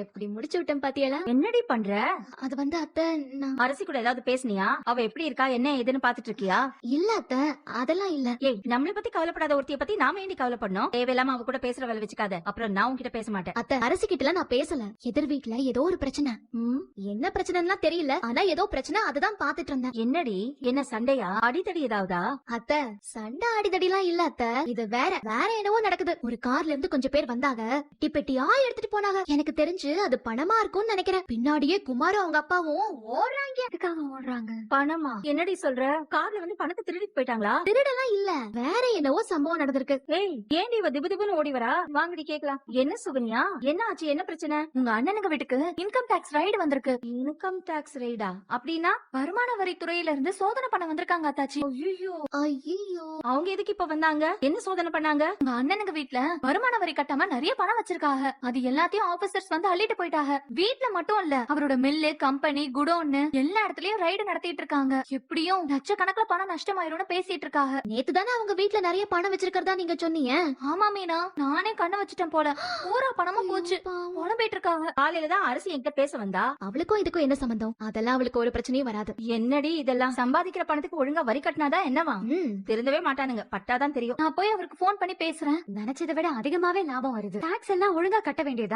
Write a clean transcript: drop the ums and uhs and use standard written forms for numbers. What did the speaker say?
எப்படி முடிச்சு விட்டேன் பாத்தியலா? என்னடி பண்ற? அது வந்து அத்தை, நான் அரசி கூட ஏதாவது பேசுனியா? அவ எப்படி இருக்கா என்ன ஏதுன்னு பாத்துட்டு இருக்கியா? இல்ல அத்தை, அதெல்லாம் இல்ல. ஏய், நம்மள பத்தி கவலைப்படாத ஒருத்திய பத்தி நாம ஏண்டி கவலைப்படணும்? தேவையில்லாம அவ கூட பேசுற வேலை வச்சுக்காத. அப்புறம் நான் உன்கிட்ட பேச மாட்டேன். அத்தை, அரசு கிட்ட நான் பேசல. எதிர் வீட்ல ஏதோ ஒரு பிரச்சனை. என்ன பிரச்சனைலாம் தெரியல, ஆனா ஏதோ பிரச்சனை, அததான் பாத்துட்டு இருந்தேன். என்னடி, என்ன சண்டையா? அடிதடி ஏதாவதா? அத்தை, சண்டை அடிதடிலாம் இல்ல அத்தை, இது வேற என்னவோ நடக்குது. ஒரு கார்ல இருந்து கொஞ்சம் பேர் வந்தாங்க, பெட்டி பெட்டியா எடுத்துட்டு போனாங்க. எனக்கு தெரிஞ்சு அது பணமா இருக்கும்னு நினைக்கிறேன். பின்னாடியே குமாரும் அவங்க அப்பாவும் ஓடுறாங்க. எதுக்காக ஓடுறாங்க? பணமா? என்னடி சொல்ற? கார்ல வந்து பணத்தை திருடிட்டு போயிட்டாங்களா? திருடலாம் இல்ல, வேற என்னவோ சம்பவம் நடந்திருக்கு. ஏய், ஏண்டி இவ திபுதிபுன்னு ஓடி வரா? வாங்கடி கேக்கலாம். என்ன சுகன்யா, என்ன ஆச்சு, என்ன பிரச்சனை? உங்க அண்ணனுங்க வீட்டுக்கு இன்கம் டாக்ஸ் ரைடு வந்திருக்கு. இன்கம் டாக்ஸ் ரைடா? அப்படின்னா? வருமான வரித்துறையில இருந்து சோதனை பண்ண வந்திருக்காங்க அத்தாச்சி. ஐயோ, அவங்க எதுக்கு இப்ப வந்தாங்க? என்ன சோதனை பண்ணாங்க? உங்க அண்ணனுங்க வீட்ல வருமான வரி கட்டாம நிறைய பணம் வச்சிருக்காங்க. அது எல்லாத்தையும் ஆபீசர்ஸ் வந்து அள்ளிட்டு போயிட்டாங்க. வீட்ல மட்டும் இல்ல, அவரோட மில்லு, கம்பெனி, குடோன்னு எல்லா இடத்துலயும் ரைடு நடத்திட்டு இருக்காங்க. எப்படியும் லட்சக்கணக்கில் பணம் நஷ்டமாயிரும்னு பேசிட்டு இருக்காங்க. நேத்து தானே அவங்க வீட்ல நிறைய பணம் வச்சிருக்கிறதா நீங்க சொன்னீங்க. ஆமா மீனா, நானே கண்ணு வச்சுட்டேன் போல. பூரா பணமும் போச்சு. புலம்பிட்டு இருக்காங்க. காலையில தான் அரசி என்கிட்ட பேச வந்தா. அவளுக்கும் இதுக்கும் என்ன சம்பந்தம்? அதெல்லாம் அவளுக்கு ஒரு பிரச்சனையும் வராது. என்னடி இதெல்லாம்? சம்பாதிக்கிற பணத்துக்கு ஒழுங்கா வரி கட்டினாதான் என்னவா? திருந்தவே மாட்டானுங்க, பட்டாதான் தெரியும். நான் போய் அவருக்கு போன் பண்ணி பேசுறேன். நினைச்சதை விட அதிகமாவே லாபம் வருது. டாக்ஸ் எல்லாம் ஒழுங்கா கட்ட வேண்டியதா?